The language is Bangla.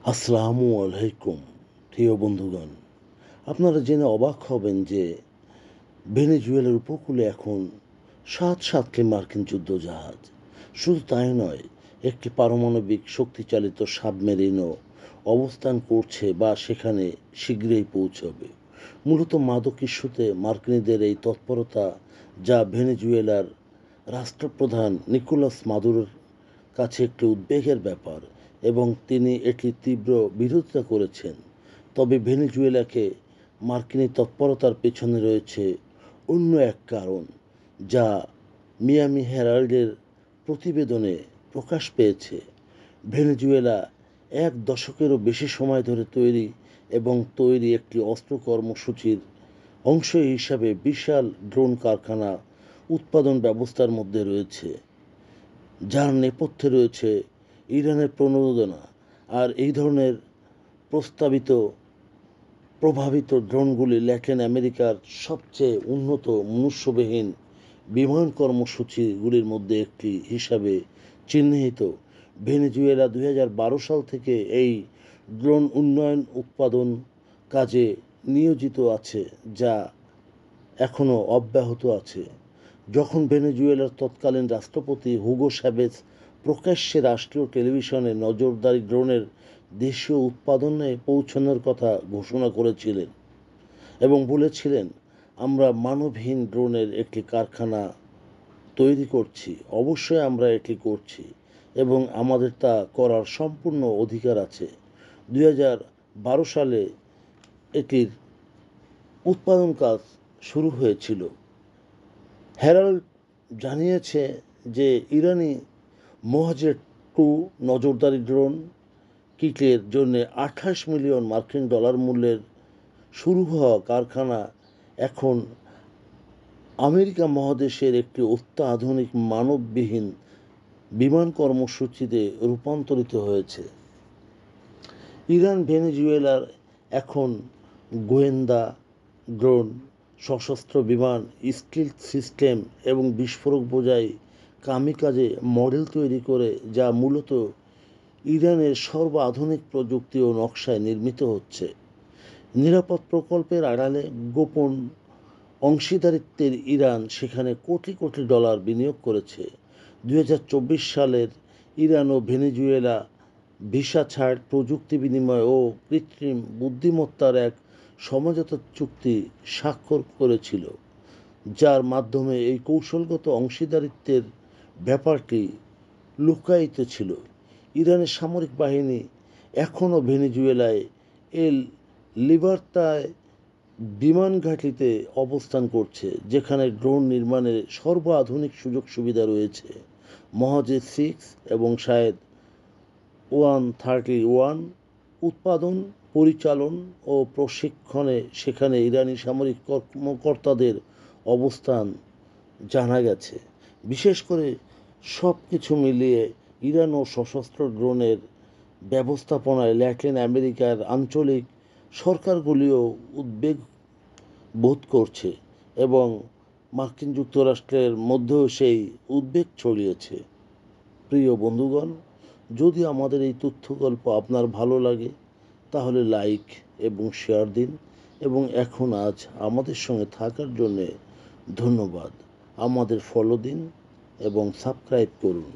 আসসালামু আলাইকুম প্রিয় বন্ধুগণ। আপনারা জেনে অবাক হবেন যে ভেনেজুয়েলার উপকূলে এখন সাতটি মার্কিন যুদ্ধজাহাজ। শুধু তাই নয়, একটি পারমাণবিক শক্তিচালিত সাবমেরিনও অবস্থান করছে বা সেখানে শীঘ্রই পৌঁছবে। মূলত মাদক ইস্যুতে মার্কিনীদের এই তৎপরতা, যা ভেনেজুয়েলার রাষ্ট্রপ্রধান নিকোলাস মাদুরোর কাছে একটি উদ্বেগের ব্যাপার এবং তিনি এটির তীব্র বিরোধিতা করেছেন। তবে ভেনেজুয়েলাকে মার্কিনী তৎপরতার পেছনে রয়েছে অন্য এক কারণ, যা মিয়ামি হেরাল্ডের প্রতিবেদনে প্রকাশ পেয়েছে। ভেনেজুয়েলা এক দশকেরও বেশি সময় ধরে তৈরি একটি অস্ত্র কর্মসূচির অংশ হিসাবে বিশাল ড্রোন কারখানা উৎপাদন ব্যবস্থার মধ্যে রয়েছে, যার নেপথ্যে রয়েছে ইরানের প্রণোদনা। আর এই ধরনের প্রস্তাবিত প্রভাবিত ড্রোনগুলি ল্যাটিন আমেরিকার সবচেয়ে উন্নত মনুষ্যবিহীন বিমান কর্মসূচিগুলির মধ্যে একটি হিসাবে চিহ্নিত। ভেনেজুয়েলা 2012 সাল থেকে এই ড্রোন উৎপাদন কাজে নিয়োজিত আছে, যা এখনও অব্যাহত আছে। যখন ভেনেজুয়েলার তৎকালীন রাষ্ট্রপতি হুগো চ্যাভেজ প্রকাশ্যে রাষ্ট্রীয় টেলিভিশনে নজরদারি ড্রোনের দেশীয় উৎপাদনে পৌঁছানোর কথা ঘোষণা করেছিলেন এবং বলেছিলেন, আমরা মানবহীন ড্রোনের একটি কারখানা তৈরি করছি, অবশ্যই আমরা এটি করছি এবং আমাদের তা করার সম্পূর্ণ অধিকার আছে। 2012 সালে এটির উৎপাদন কাজ শুরু হয়েছিল। হেরাল্ড জানিয়েছে যে ইরানি মোহাজের-2 নজরদারি ড্রোন কিটের জন্য $28 মিলিয়ন মূল্যের শুরু হওয়া কারখানা এখন আমেরিকা মহাদেশের একটি অত্যাধুনিক মানববিহীন বিমান কর্মসূচিতে রূপান্তরিত হয়েছে। ইরান ভেনেজুয়েলার এখন গোয়েন্দা ড্রোন, সশস্ত্র বিমান, স্টিলথ সিস্টেম এবং বিস্ফোরক বোঝাই কামিকাজে মডেল তৈরি করে, যা মূলত ইরানের সর্বাধুনিক প্রযুক্তি ও নকশায় নির্মিত হচ্ছে। নিরাপদ প্রকল্পের আড়ালে গোপন অংশীদারিত্বের ইরান সেখানে কোটি কোটি ডলার বিনিয়োগ করেছে। 2024 সালের ইরান ও ভেনেজুয়েলা ভিসা ছাড়, প্রযুক্তি বিনিময় ও কৃত্রিম বুদ্ধিমত্তার এক সমঝোতা চুক্তি স্বাক্ষর করেছিল, যার মাধ্যমে এই কৌশলগত অংশীদারিত্বের ব্যাপারটি লুকায়িত ছিল। ইরানের সামরিক বাহিনী এখনও ভেনেজুয়েলায় এল লিবার্তায় বিমান ঘাঁটিতে অবস্থান করছে, যেখানে ড্রোন নির্মাণের সর্বাধুনিক সুযোগ সুবিধা রয়েছে। মহাজের-6 এবং শাহেদ 131 উৎপাদন, পরিচালন ও প্রশিক্ষণে সেখানে ইরানি সামরিক কর্মকর্তাদের অবস্থান জানা গেছে। বিশেষ করে সব কিছু মিলিয়ে ইরান ও সশস্ত্র ড্রোনের ব্যবস্থাপনায় ল্যাটিন আমেরিকার আঞ্চলিক সরকারগুলিও উদ্বেগ বোধ করছে এবং মার্কিন যুক্তরাষ্ট্রের মধ্যেও সেই উদ্বেগ ছড়িয়েছে। প্রিয় বন্ধুগণ, যদি আমাদের এই তথ্য গল্প আপনার ভালো লাগে তাহলে লাইক এবং শেয়ার দিন এবং আজ আমাদের সঙ্গে থাকার জন্যে ধন্যবাদ। আমাদের ফলো দিন এবং সাবস্ক্রাইব করুন।